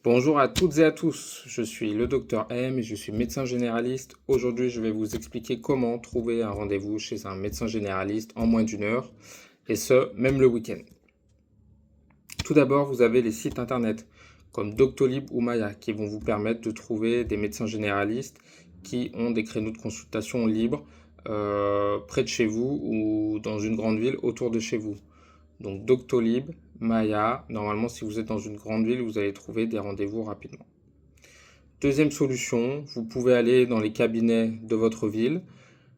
Bonjour à toutes et à tous, je suis le docteur M et je suis médecin généraliste. Aujourd'hui, je vais vous expliquer comment trouver un rendez-vous chez un médecin généraliste en moins d'une heure, et ce, même le week-end. Tout d'abord, vous avez les sites internet comme Doctolib ou Maya qui vont vous permettre de trouver des médecins généralistes qui ont des créneaux de consultation libres près de chez vous ou dans une grande ville autour de chez vous. Donc Doctolib, Maya, normalement si vous êtes dans une grande ville, vous allez trouver des rendez-vous rapidement. Deuxième solution, vous pouvez aller dans les cabinets de votre ville.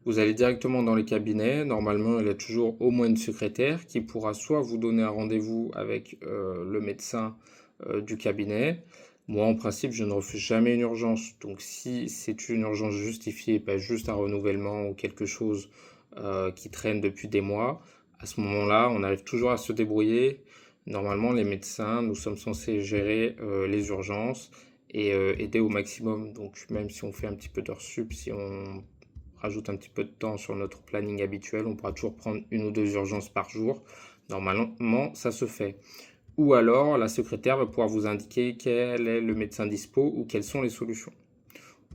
Vous allez directement dans les cabinets. Normalement, il y a toujours au moins une secrétaire qui pourra soit vous donner un rendez-vous avec le médecin du cabinet. Moi, en principe, je ne refuse jamais une urgence. Donc, si c'est une urgence justifiée, pas juste un renouvellement ou quelque chose qui traîne depuis des mois, à ce moment-là, on arrive toujours à se débrouiller. Normalement, les médecins, nous sommes censés gérer les urgences et aider au maximum. Donc, même si on fait un petit peu d'heures sup, si on rajoute un petit peu de temps sur notre planning habituel, on pourra toujours prendre une ou deux urgences par jour. Normalement, ça se fait. Ou alors, la secrétaire va pouvoir vous indiquer quel est le médecin dispo ou quelles sont les solutions.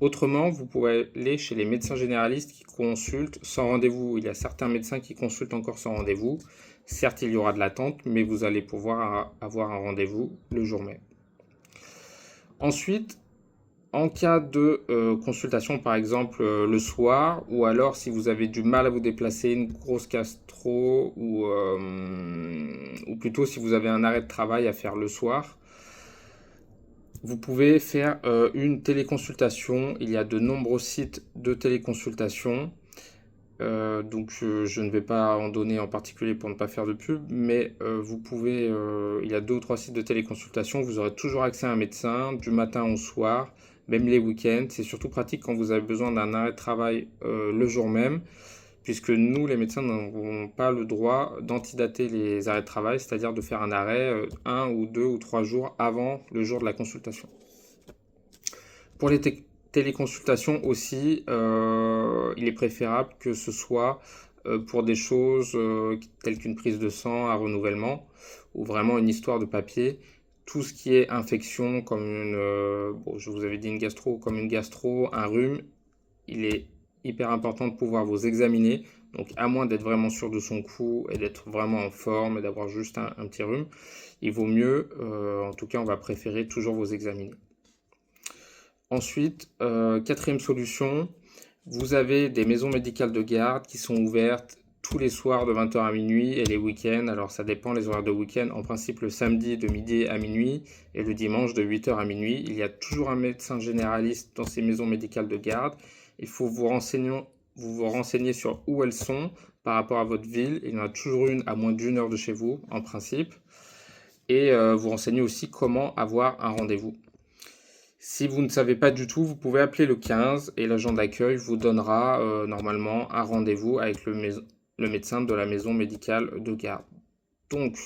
Autrement, vous pouvez aller chez les médecins généralistes qui consultent sans rendez-vous. Il y a certains médecins qui consultent encore sans rendez-vous. Certes, il y aura de l'attente, mais vous allez pouvoir avoir un rendez-vous le jour même. Ensuite, en cas de consultation, par exemple le soir, ou alors si vous avez du mal à vous déplacer, une grosse gastro, ou plutôt si vous avez un arrêt de travail à faire le soir, vous pouvez faire une téléconsultation. Il y a de nombreux sites de téléconsultation. Donc je ne vais pas en donner en particulier pour ne pas faire de pub, mais vous pouvez, il y a deux ou trois sites de téléconsultation, vous aurez toujours accès à un médecin du matin au soir, même les week-ends. C'est surtout pratique quand vous avez besoin d'un arrêt de travail le jour même, puisque nous, les médecins, n'avons pas le droit d'antidater les arrêts de travail, c'est-à-dire de faire un arrêt un ou deux ou trois jours avant le jour de la consultation. Pour les téléconsultations aussi, il est préférable que ce soit pour des choses telles qu'une prise de sang, un renouvellement, ou vraiment une histoire de papier. Tout ce qui est infection, comme bon, je vous avais dit une gastro, comme une gastro, un rhume, il est hyper important de pouvoir vous examiner. Donc, à moins d'être vraiment sûr de son coup et d'être vraiment en forme et d'avoir juste un petit rhume, il vaut mieux, en tout cas, on va préférer toujours vous examiner. Ensuite, quatrième solution, vous avez des maisons médicales de garde qui sont ouvertes tous les soirs de 20h à minuit et les week-ends. Alors ça dépend les horaires de week-end. En principe, le samedi de midi à minuit et le dimanche de 8h à minuit. Il y a toujours un médecin généraliste dans ces maisons médicales de garde. Il faut vous renseigner sur où elles sont par rapport à votre ville. Il y en a toujours une à moins d'une heure de chez vous, en principe. Et vous renseigner aussi comment avoir un rendez-vous. Si vous ne savez pas du tout, vous pouvez appeler le 15 et l'agent d'accueil vous donnera normalement un rendez-vous avec le médecin de la maison médicale de garde. Donc,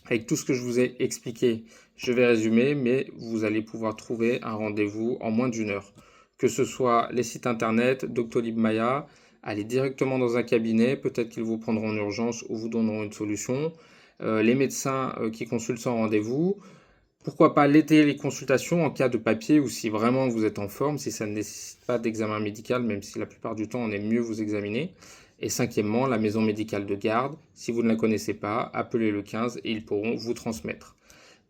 avec tout ce que je vous ai expliqué, je vais résumer, mais vous allez pouvoir trouver un rendez-vous en moins d'une heure. Que ce soit les sites internet, Doctolib, Maya, allez directement dans un cabinet, peut-être qu'ils vous prendront en urgence ou vous donneront une solution. Les médecins qui consultent sans rendez-vous. Pourquoi pas l'été les consultations en cas de papier ou si vraiment vous êtes en forme, si ça ne nécessite pas d'examen médical, même si la plupart du temps on aime mieux vous examiner. Et cinquièmement, la maison médicale de garde. Si vous ne la connaissez pas, appelez le 15 et ils pourront vous transmettre.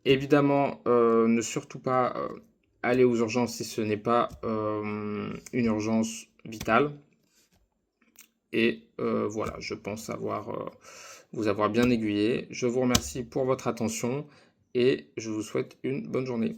Évidemment, ne surtout pas aller aux urgences si ce n'est pas une urgence vitale. Et voilà, je pense vous avoir bien aiguillé. Je vous remercie pour votre attention et je vous souhaite une bonne journée.